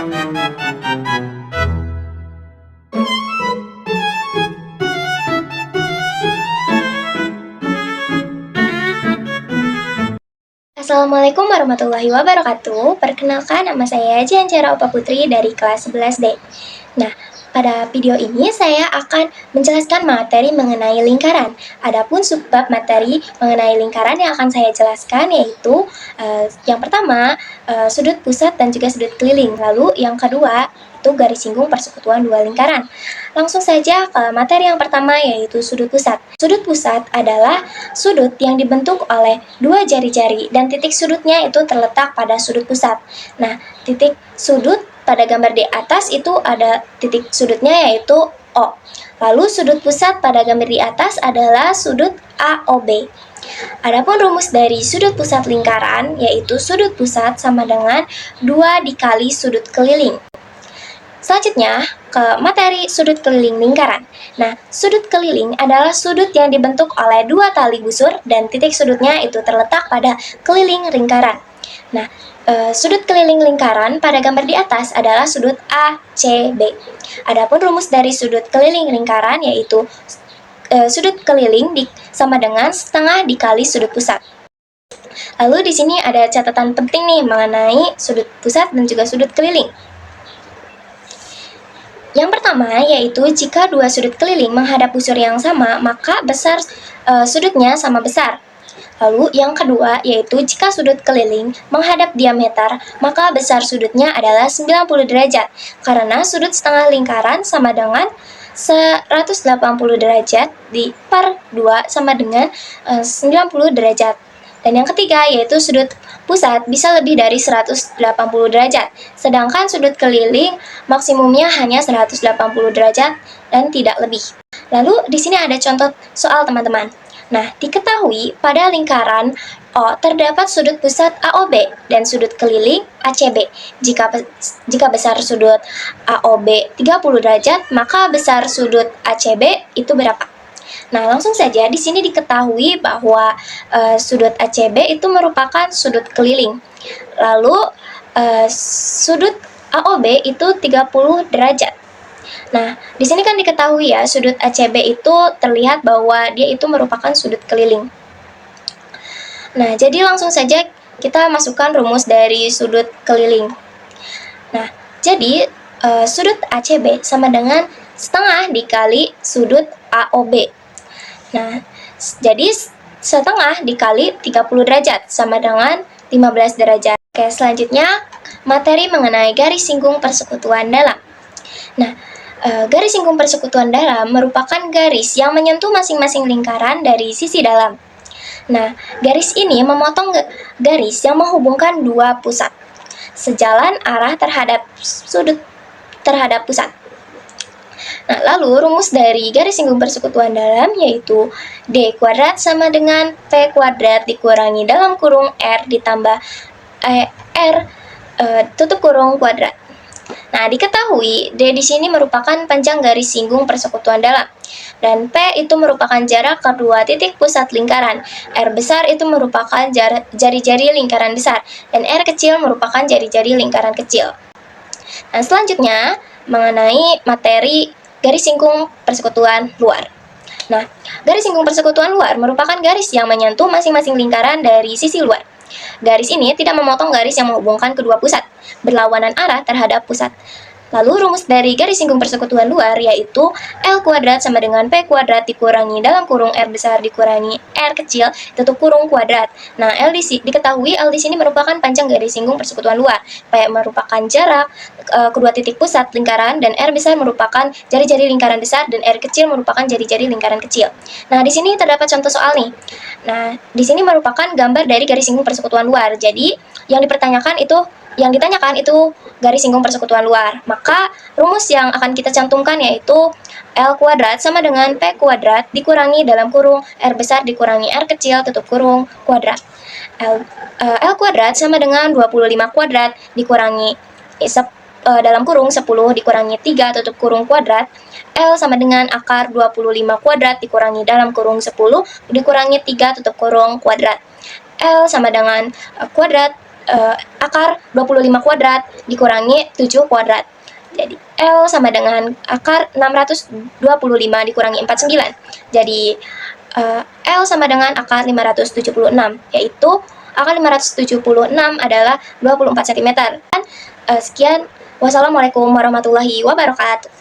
Assalamualaikum warahmatullahi wabarakatuh. Perkenalkan, nama saya Jiancara Opa Putri dari kelas 11D. Nah, pada video ini saya akan menjelaskan materi mengenai lingkaran. Adapun subbab materi mengenai lingkaran yang akan saya jelaskan yaitu yang pertama, sudut pusat dan juga sudut keliling. Lalu yang kedua, itu garis singgung persekutuan dua lingkaran. Langsung saja ke materi yang pertama yaitu sudut pusat. Sudut pusat adalah sudut yang dibentuk oleh dua jari-jari dan titik sudutnya itu terletak pada sudut pusat. Nah, titik sudut pada gambar di atas itu ada titik sudutnya yaitu O. Lalu sudut pusat pada gambar di atas adalah sudut AOB. Adapun rumus dari sudut pusat lingkaran yaitu sudut pusat sama dengan 2 dikali sudut keliling. Selanjutnya, ke materi sudut keliling lingkaran. Nah, sudut keliling adalah sudut yang dibentuk oleh dua tali busur dan titik sudutnya itu terletak pada keliling lingkaran. Nah, sudut keliling lingkaran pada gambar di atas adalah sudut ACB. Adapun rumus dari sudut keliling lingkaran yaitu sudut keliling sama dengan setengah dikali sudut pusat. Lalu di sini ada catatan penting nih mengenai sudut pusat dan juga sudut keliling. Yang pertama yaitu jika dua sudut keliling menghadap busur yang sama, maka besar sudutnya sama besar. Lalu yang kedua yaitu jika sudut keliling menghadap diameter, maka besar sudutnya adalah 90 derajat. Karena sudut setengah lingkaran sama dengan 180 derajat di per 2 sama dengan 90 derajat. Dan yang ketiga yaitu sudut pusat bisa lebih dari 180 derajat, sedangkan sudut keliling maksimumnya hanya 180 derajat dan tidak lebih. Lalu di sini ada contoh soal teman-teman. Nah, diketahui pada lingkaran O terdapat sudut pusat AOB dan sudut keliling ACB. Jika besar sudut AOB 30 derajat, maka besar sudut ACB itu berapa? Nah, langsung saja di sini diketahui bahwa sudut ACB itu merupakan sudut keliling. Lalu sudut AOB itu 30 derajat. Nah, di sini kan diketahui ya, sudut ACB itu terlihat bahwa dia itu merupakan sudut keliling. Nah, jadi langsung saja kita masukkan rumus dari sudut keliling. Nah, jadi sudut ACB sama dengan setengah dikali sudut AOB. Nah, jadi setengah dikali 30 derajat sama dengan 15 derajat. Oke, selanjutnya materi mengenai garis singgung persekutuan dalam. Nah, garis singgung persekutuan dalam merupakan garis yang menyentuh masing-masing lingkaran dari sisi dalam. Nah, garis ini memotong garis yang menghubungkan dua pusat, sejalan arah terhadap sudut terhadap pusat. Nah, lalu rumus dari garis singgung persekutuan dalam yaitu D kuadrat sama dengan P kuadrat dikurangi dalam kurung R ditambah R tutup kurung kuadrat. Nah, diketahui D di sini merupakan panjang garis singgung persekutuan dalam dan P itu merupakan jarak kedua titik pusat lingkaran. R besar itu merupakan jari-jari lingkaran besar dan R kecil merupakan jari-jari lingkaran kecil. Nah, selanjutnya mengenai materi garis singgung persekutuan luar. Nah, garis singgung persekutuan luar merupakan garis yang menyentuh masing-masing lingkaran dari sisi luar. Garis ini tidak memotong garis yang menghubungkan kedua pusat, berlawanan arah terhadap pusat. Lalu rumus dari garis singgung persekutuan luar yaitu L kuadrat sama dengan P kuadrat dikurangi dalam kurung R besar dikurangi R kecil tutup kurung kuadrat. Nah, diketahui L di sini merupakan panjang garis singgung persekutuan luar. P merupakan jarak kedua titik pusat lingkaran dan R besar merupakan jari-jari lingkaran besar dan R kecil merupakan jari-jari lingkaran kecil. Nah, di sini terdapat contoh soal nih. Nah, di sini merupakan gambar dari garis singgung persekutuan luar. Jadi, yang ditanyakan itu garis singgung persekutuan luar. Maka rumus yang akan kita cantumkan yaitu L kuadrat sama dengan P kuadrat dikurangi dalam kurung R besar dikurangi R kecil tutup kurung kuadrat. L kuadrat sama dengan 25 kuadrat dikurangi dalam kurung 10 dikurangi 3 tutup kurung kuadrat. L sama dengan akar 25 kuadrat dikurangi dalam kurung 10 dikurangi 3 tutup kurung kuadrat. L sama dengan kuadrat akar 25 kuadrat dikurangi 7 kuadrat. Jadi L sama dengan akar 625 dikurangi 49. Jadi L sama dengan akar 576, yaitu akar 576 adalah 24 cm. Sekian, wassalamualaikum warahmatullahi wabarakatuh.